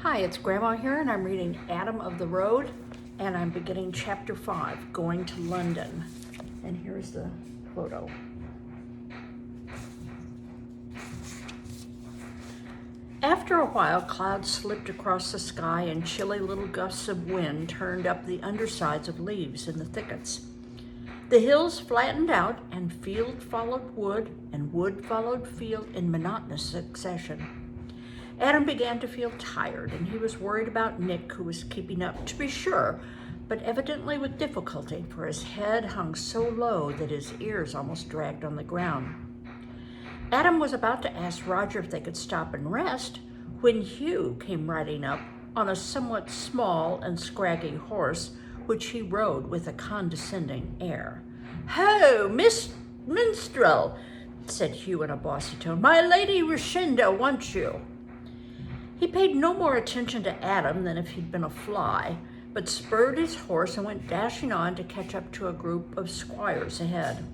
Hi, it's Grandma here, and I'm reading Adam of the Road, and I'm beginning chapter 5, Going to London. And here's the photo. After a while, clouds slipped across the sky, and chilly little gusts of wind turned up the undersides of leaves in the thickets. The hills flattened out, and field followed wood, and wood followed field in monotonous succession. Adam began to feel tired, and he was worried about Nick, who was keeping up, to be sure, but evidently with difficulty, for his head hung so low that his ears almost dragged on the ground. Adam was about to ask Roger if they could stop and rest when Hugh came riding up on a somewhat small and scraggy horse, which he rode with a condescending air. "Ho, Miss Minstrel," said Hugh in a bossy tone. "My Lady Rushinda wants you." He paid no more attention to Adam than if he'd been a fly, but spurred his horse and went dashing on to catch up to a group of squires ahead.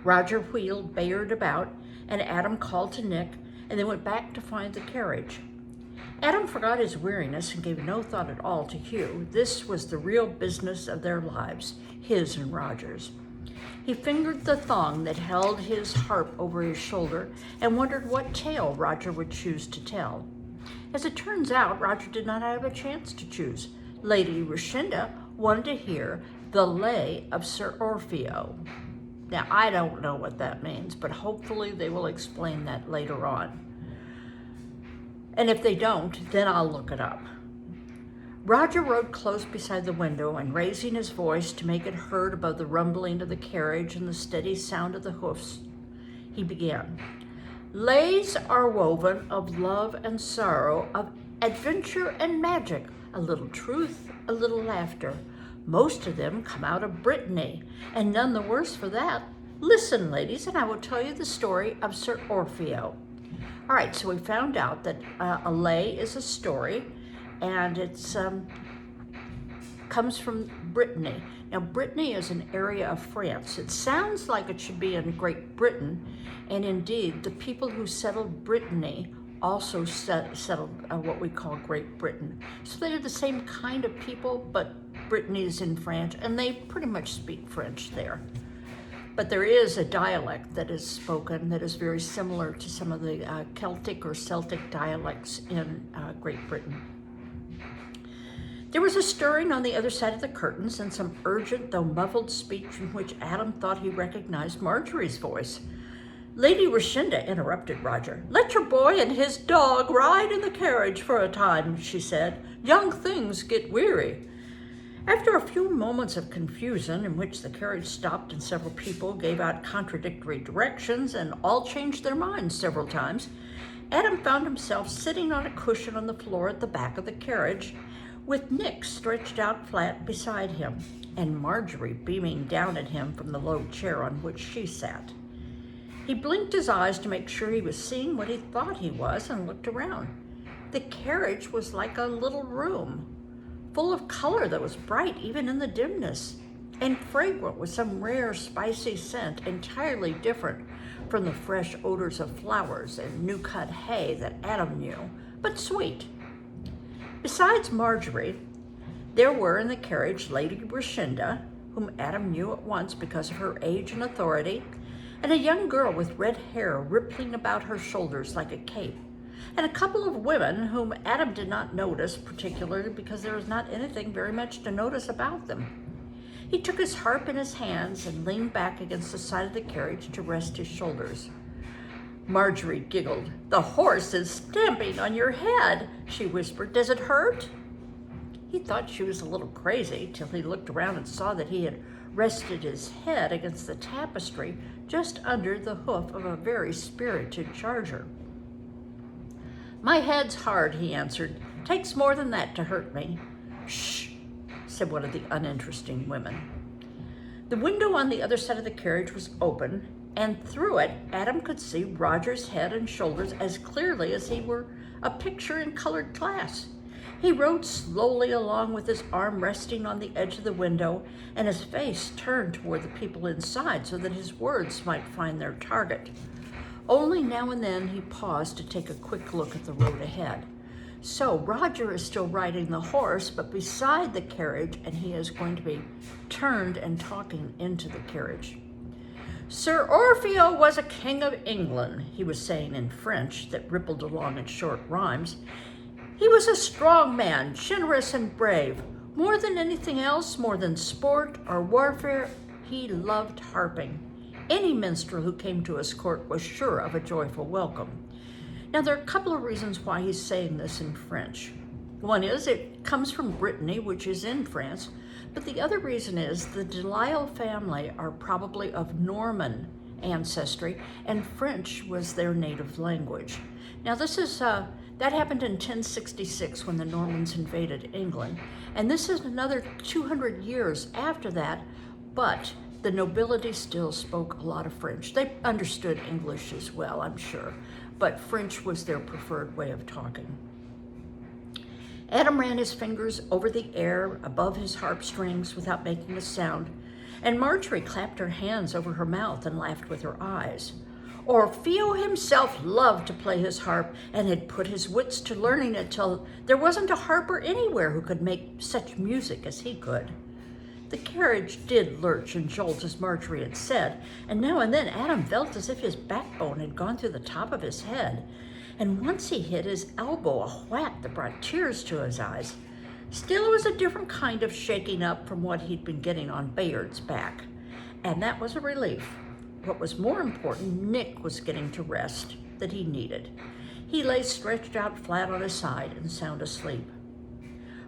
Roger wheeled Bayard about, and Adam called to Nick, and they went back to find the carriage. Adam forgot his weariness and gave no thought at all to Hugh. This was the real business of their lives, his and Roger's. He fingered the thong that held his harp over his shoulder and wondered what tale Roger would choose to tell. As it turns out, Roger did not have a chance to choose. Lady Rushinda wanted to hear the lay of Sir Orpheo. Now, I don't know what that means, but hopefully they will explain that later on. And if they don't, then I'll look it up. Roger rode close beside the window, and raising his voice to make it heard above the rumbling of the carriage and the steady sound of the hoofs, he began. "Lays are woven of love and sorrow, of adventure and magic, a little truth, a little laughter. Most of them come out of Brittany, and none the worse for that. Listen, ladies, and I will tell you the story of Sir Orpheo." All right, so we found out that a lay is a story, and it's comes from Brittany. Now, Brittany is an area of France. It sounds like it should be in Great Britain, and indeed, the people who settled Brittany also settled what we call Great Britain. So they are the same kind of people, but Brittany is in France, and they pretty much speak French there. But there is a dialect that is spoken that is very similar to some of the Celtic or Celtic dialects in Great Britain. There was a stirring on the other side of the curtains and some urgent though muffled speech in which Adam thought he recognized Marjorie's voice. Lady Rushinda interrupted Roger. "Let your boy and his dog ride in the carriage for a time," she said. "Young things get weary." After a few moments of confusion in which the carriage stopped and several people gave out contradictory directions and all changed their minds several times, Adam found himself sitting on a cushion on the floor at the back of the carriage, with Nick stretched out flat beside him, and Marjorie beaming down at him from the low chair on which she sat. He blinked his eyes to make sure he was seeing what he thought he was and looked around. The carriage was like a little room, full of color that was bright even in the dimness, and fragrant with some rare spicy scent entirely different from the fresh odors of flowers and new-cut hay that Adam knew, but sweet. Besides Marjorie, there were in the carriage Lady Rushinda, whom Adam knew at once because of her age and authority, and a young girl with red hair rippling about her shoulders like a cape, and a couple of women whom Adam did not notice particularly because there was not anything very much to notice about them. He took his harp in his hands and leaned back against the side of the carriage to rest his shoulders. Marjorie giggled. "The horse is stamping on your head," she whispered. "Does it hurt?" He thought she was a little crazy till he looked around and saw that he had rested his head against the tapestry just under the hoof of a very spirited charger. "My head's hard," he answered. "Takes more than that to hurt me." "Shh," said one of the uninteresting women. The window on the other side of the carriage was open, and through it Adam could see Roger's head and shoulders as clearly as he were a picture in colored glass. He rode slowly along with his arm resting on the edge of the window and his face turned toward the people inside so that his words might find their target. Only now and then he paused to take a quick look at the road ahead. So Roger is still riding the horse, but beside the carriage, and he is going to be turned and talking into the carriage. Sir Orpheo was a king of England, he was saying in French that rippled along in short rhymes. He was a strong man, generous and brave. More than anything else, more than sport or warfare, he loved harping. Any minstrel who came to his court was sure of a joyful welcome. Now, there are a couple of reasons why he's saying this in French. One is it comes from Brittany, which is in France, but the other reason is the Delisle family are probably of Norman ancestry, and French was their native language. Now, this is that happened in 1066 when the Normans invaded England, and this is another 200 years after that, but the nobility still spoke a lot of French. They understood English as well, I'm sure, but French was their preferred way of talking. Adam ran his fingers over the air above his harp strings without making a sound, and Marjorie clapped her hands over her mouth and laughed with her eyes. Orpheo himself loved to play his harp and had put his wits to learning it till there wasn't a harper anywhere who could make such music as he could. The carriage did lurch and jolt, as Marjorie had said, and now and then Adam felt as if his backbone had gone through the top of his head, and once he hit his elbow a whack that brought tears to his eyes. Still, it was a different kind of shaking up from what he'd been getting on Bayard's back, and that was a relief. What was more important, Nick was getting to rest that he needed. He lay stretched out flat on his side and sound asleep.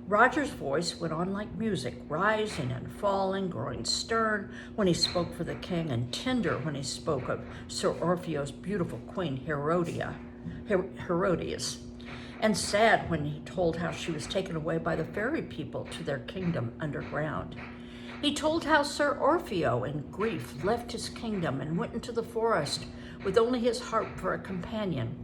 Roger's voice went on like music, rising and falling, growing stern when he spoke for the king and tender when he spoke of Sir Orpheo's beautiful queen Herodias, and sad when he told how she was taken away by the fairy people to their kingdom underground. He told how Sir Orpheo, in grief, left his kingdom and went into the forest with only his harp for a companion.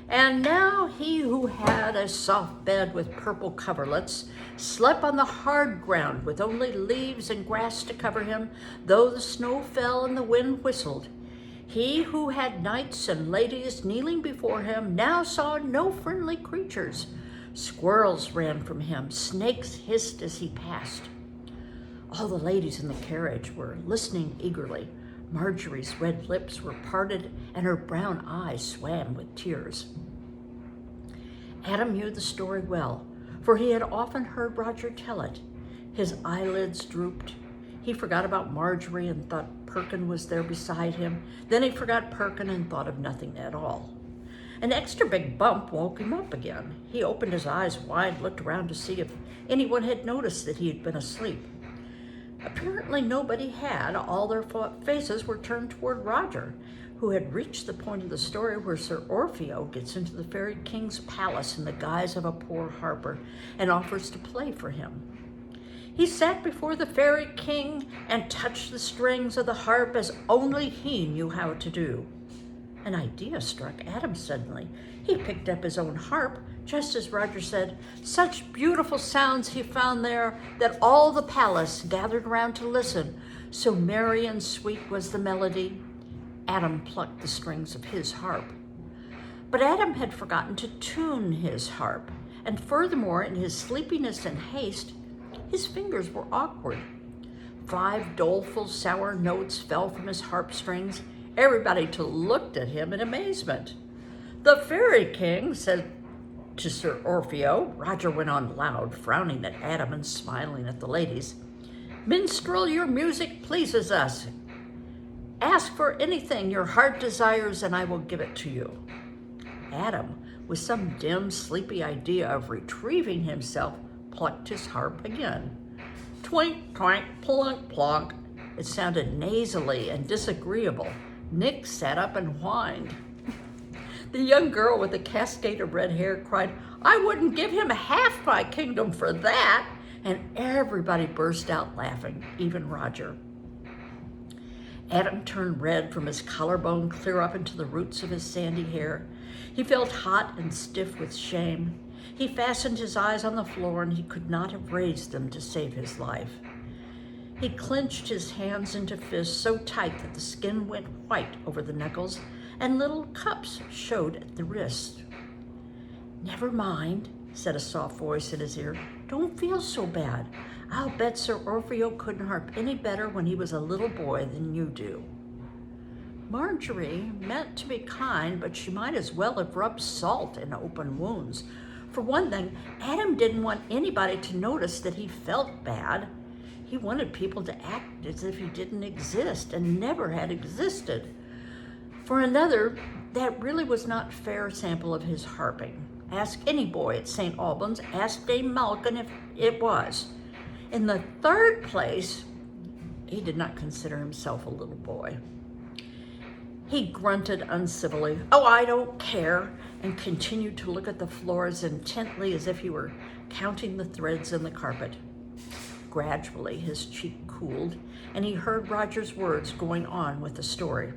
And now he who had a soft bed with purple coverlets slept on the hard ground with only leaves and grass to cover him, though the snow fell and the wind whistled. He who had knights and ladies kneeling before him now saw no friendly creatures. Squirrels ran from him, snakes hissed as he passed. All the ladies in the carriage were listening eagerly. Marjorie's red lips were parted and her brown eyes swam with tears. Adam knew the story well, for he had often heard Roger tell it. His eyelids drooped. He forgot about Marjorie and thought Perkin was there beside him. Then he forgot Perkin and thought of nothing at all. An extra big bump woke him up again. He opened his eyes wide, looked around to see if anyone had noticed that he had been asleep. Apparently nobody had. All their faces were turned toward Roger, who had reached the point of the story where Sir Orpheo gets into the fairy king's palace in the guise of a poor harper and offers to play for him. He sat before the fairy king and touched the strings of the harp as only he knew how to do. An idea struck Adam suddenly. He picked up his own harp, just as Roger said. Such beautiful sounds he found there that all the palace gathered round to listen. So merry and sweet was the melody. Adam plucked the strings of his harp. But Adam had forgotten to tune his harp, and furthermore, in his sleepiness and haste, his fingers were awkward. 5 doleful, sour notes fell from his harp strings. Everybody looked at him in amazement. The fairy king said to Sir Orpheo, Roger went on loud, frowning at Adam and smiling at the ladies, "Minstrel, your music pleases us. Ask for anything your heart desires and I will give it to you." Adam, with some dim, sleepy idea of retrieving himself, plucked his harp again. Twink, twink, plunk, plonk. It sounded nasally and disagreeable. Nick sat up and whined. The young girl with the cascade of red hair cried, "I wouldn't give him half my kingdom for that!" And everybody burst out laughing, even Roger. Adam turned red from his collarbone clear up into the roots of his sandy hair. He felt hot and stiff with shame. He fastened his eyes on the floor and he could not have raised them to save his life. He clenched his hands into fists so tight that the skin went white over the knuckles and little cups showed at the wrist. "Never mind," said a soft voice in his ear. "Don't feel so bad. I'll bet Sir Orpheo couldn't harp any better when he was a little boy than you do." Marjorie meant to be kind, but she might as well have rubbed salt in open wounds. For one thing, Adam didn't want anybody to notice that he felt bad. He wanted people to act as if he didn't exist and never had existed. For another, that really was not a fair sample of his harping. Ask any boy at St. Albans, ask Dame Malkin if it was. In the third place, he did not consider himself a little boy. He grunted uncivilly, "Oh, I don't care," and continued to look at the floor as intently as if he were counting the threads in the carpet. Gradually, his cheek cooled, and he heard Roger's words going on with the story.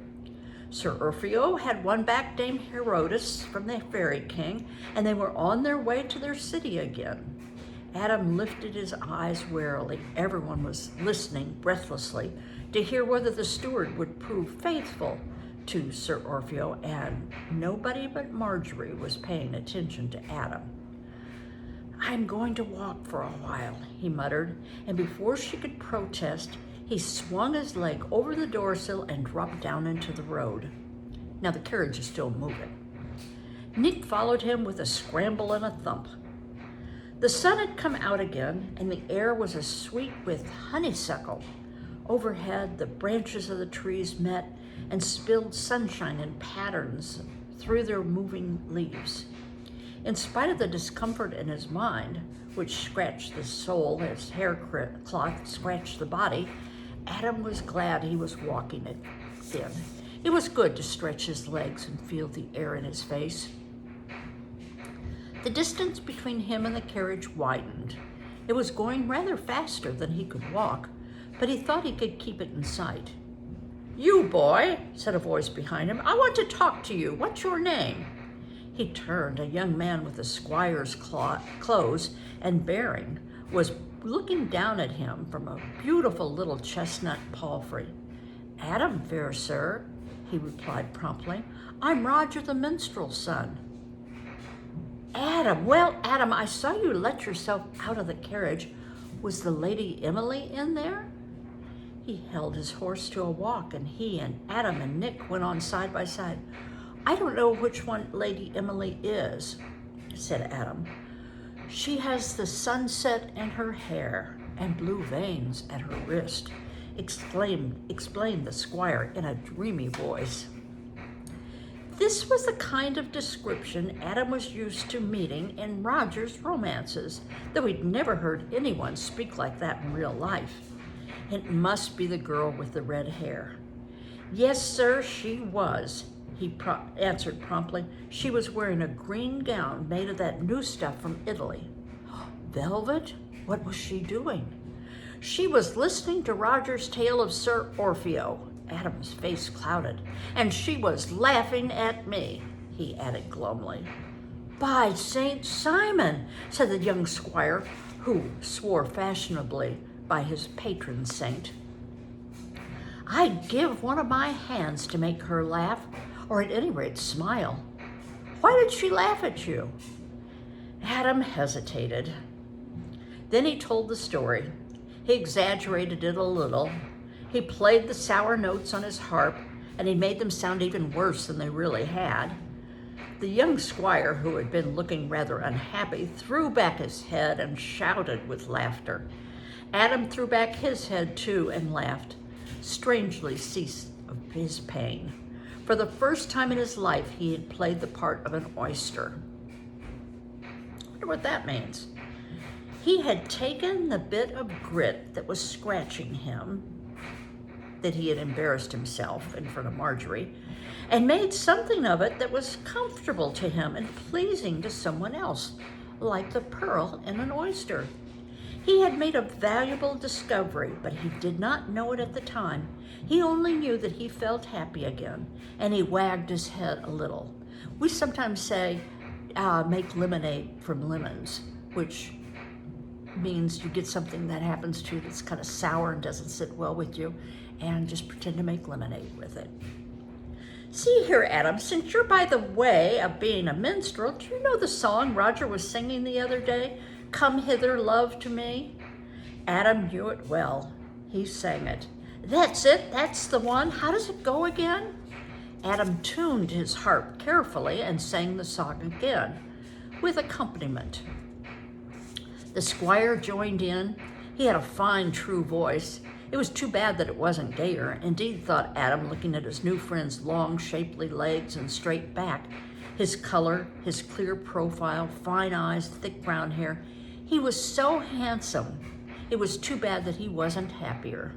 Sir Orpheo had won back Dame Herodes from the Fairy King, and they were on their way to their city again. Adam lifted his eyes warily. Everyone was listening breathlessly to hear whether the steward would prove faithful to Sir Orpheo, and nobody but Marjorie was paying attention to Adam. "I'm going to walk for a while," he muttered, and before she could protest, he swung his leg over the doorsill and dropped down into the road. Now the carriage is still moving. Nick followed him with a scramble and a thump. The sun had come out again, and the air was as sweet with honeysuckle. Overhead, the branches of the trees met and spilled sunshine in patterns through their moving leaves. In spite of the discomfort in his mind, which scratched the soul as hair cloth scratched the body, Adam was glad he was walking it thin. It was good to stretch his legs and feel the air in his face. The distance between him and the carriage widened. It was going rather faster than he could walk, but he thought he could keep it in sight. "You, boy," said a voice behind him. "I want to talk to you. What's your name?" He turned. A young man with a squire's clothes and bearing was looking down at him from a beautiful little chestnut palfrey. "Adam, fair sir," he replied promptly. "I'm Roger the minstrel's son." "Adam, well, Adam, I saw you let yourself out of the carriage. Was the Lady Emily in there?" He held his horse to a walk, and he and Adam and Nick went on side by side. "I don't know which one Lady Emily is," said Adam. "She has the sunset in her hair and blue veins at her wrist," explained the squire in a dreamy voice. This was the kind of description Adam was used to meeting in Roger's romances, though he'd never heard anyone speak like that in real life. It must be the girl with the red hair. "Yes, sir, she was," he answered promptly. "She was wearing a green gown made of that new stuff from Italy." "Velvet? What was she doing?" "She was listening to Roger's tale of Sir Orpheo." Adam's face clouded. "And she was laughing at me," he added glumly. "By St. Simon," said the young squire, who swore fashionably by his patron saint, "I'd give one of my hands to make her laugh, or at any rate smile. Why did she laugh at you?" Adam hesitated. Then he told the story. He exaggerated it a little. He played the sour notes on his harp, and he made them sound even worse than they really had. The young squire, who had been looking rather unhappy, threw back his head and shouted with laughter. Adam threw back his head too and laughed, strangely ceased of his pain. For the first time in his life, he had played the part of an oyster. I wonder what that means. He had taken the bit of grit that was scratching him, that he had embarrassed himself in front of Marjorie, and made something of it that was comfortable to him and pleasing to someone else, like the pearl in an oyster. He had made a valuable discovery, but he did not know it at the time. He only knew that he felt happy again, and he wagged his head a little. We sometimes say, make lemonade from lemons, which means you get something that happens to you that's kind of sour and doesn't sit well with you, and just pretend to make lemonade with it. See here, Adam, since you're by the way of being a minstrel, do you know the song Roger was singing the other day? Come hither, love, to me. Adam knew it well. He sang it. That's it, that's the one. How does it go again? Adam tuned his harp carefully and sang the song again, with accompaniment. The squire joined in. He had a fine, true voice. It was too bad that it wasn't gayer. Indeed, thought Adam, looking at his new friend's long, shapely legs and straight back, his color, his clear profile, fine eyes, thick brown hair. He was so handsome. It was too bad that he wasn't happier.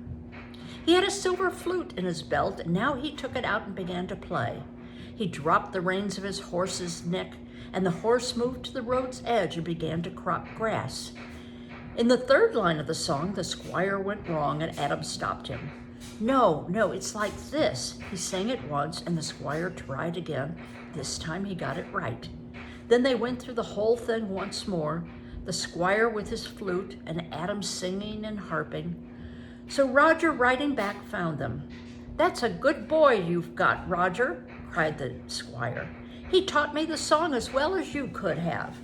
He had a silver flute in his belt, and now he took it out and began to play. He dropped the reins of his horse's neck, and the horse moved to the road's edge and began to crop grass. In the third line of the song, the squire went wrong, and Adam stopped him. No, it's like this. He sang it once, and the squire tried again. This time he got it right. Then they went through the whole thing once more, the squire with his flute, and Adam singing and harping. So Roger, riding back, found them. That's a good boy you've got, Roger, cried the squire. He taught me the song as well as you could have.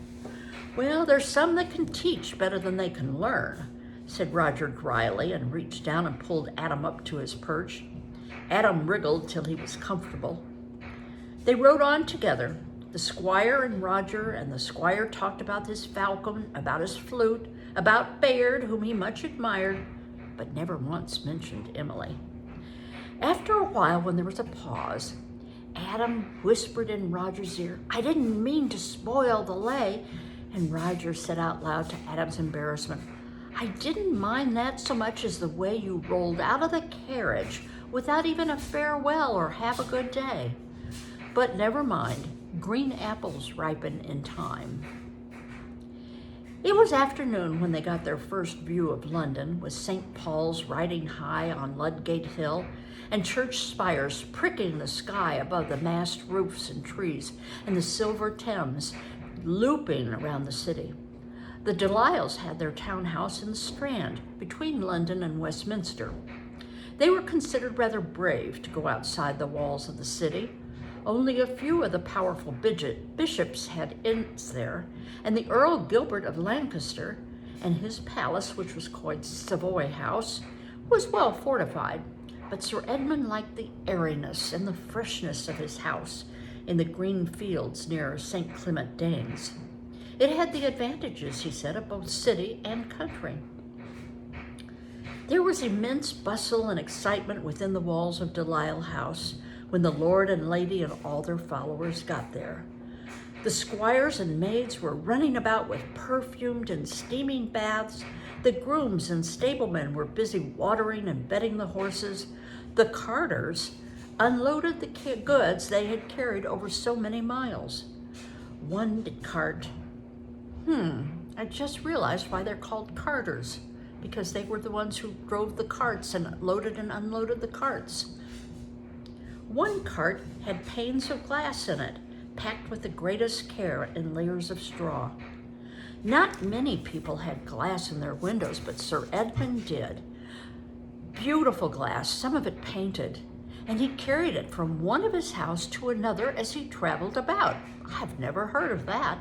Well, there's some that can teach better than they can learn, said Roger dryly, and reached down and pulled Adam up to his perch. Adam wriggled till he was comfortable. They rode on together, the squire and Roger, and the squire talked about his falcon, about his flute, about Bayard, whom he much admired, but never once mentioned Emily. After a while, when there was a pause, Adam whispered in Roger's ear, I didn't mean to spoil the lay. And Roger said out loud to Adam's embarrassment, I didn't mind that so much as the way you rolled out of the carriage without even a farewell or have a good day. But never mind, green apples ripen in time. It was afternoon when they got their first view of London, with St. Paul's riding high on Ludgate Hill and church spires pricking the sky above the massed roofs and trees, and the silver Thames looping around the city. The Delisles had their townhouse in the Strand, between London and Westminster. They were considered rather brave to go outside the walls of the city. Only a few of the powerful bishops had inns there, and the Earl Gilbert of Lancaster and his palace, which was called Savoy House, was well fortified. But Sir Edmund liked the airiness and the freshness of his house in the green fields near St. Clement Danes. It had the advantages, he said, of both city and country. There was immense bustle and excitement within the walls of Delisle House when the lord and lady and all their followers got there. The squires and maids were running about with perfumed and steaming baths. The grooms and stablemen were busy watering and bedding the horses. The carters unloaded the goods they had carried over so many miles. One cart. I just realized why they're called carters, because they were the ones who drove the carts and loaded and unloaded the carts. One cart had panes of glass in it, packed with the greatest care in layers of straw. Not many people had glass in their windows, but Sir Edmund did. Beautiful glass, some of it painted, and he carried it from one of his house to another as he traveled about. I've never heard of that.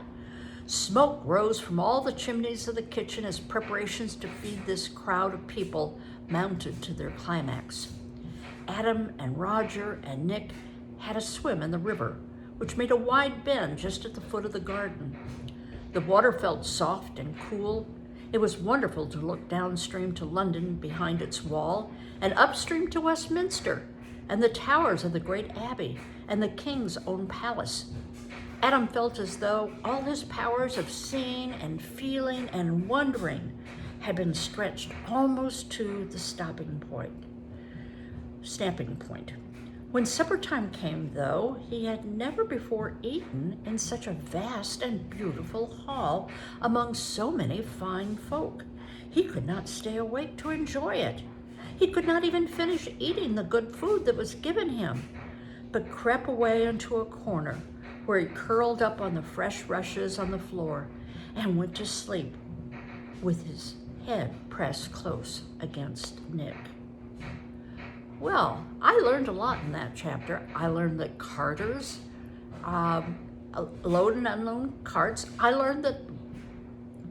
Smoke rose from all the chimneys of the kitchen as preparations to feed this crowd of people mounted to their climax. Adam and Roger and Nick had a swim in the river, which made a wide bend just at the foot of the garden. The water felt soft and cool. It was wonderful to look downstream to London behind its wall, and upstream to Westminster, and the towers of the great abbey, and the king's own palace. Adam felt as though all his powers of seeing and feeling and wondering had been stretched almost to the stamping point. When supper time came, though, he had never before eaten in such a vast and beautiful hall among so many fine folk. He could not stay awake to enjoy it. He could not even finish eating the good food that was given him, but crept away into a corner where he curled up on the fresh rushes on the floor and went to sleep with his head pressed close against Nick. Well, I learned a lot in that chapter. I learned that carters load and unload carts. I learned that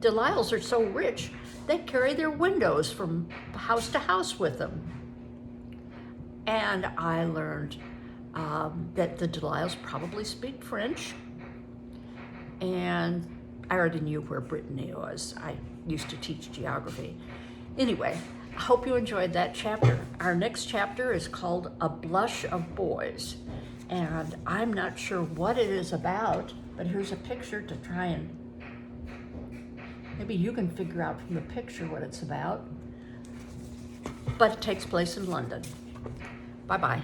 Delisles are so rich, they carry their windows from house to house with them. And I learned that the Delisles probably speak French. And I already knew where Brittany was. I used to teach geography. Anyway, I hope you enjoyed that chapter. Our next chapter is called A Blush of Boys. And I'm not sure what it is about, but here's a picture to try and, maybe you can figure out from the picture what it's about. But it takes place in London. Bye-bye.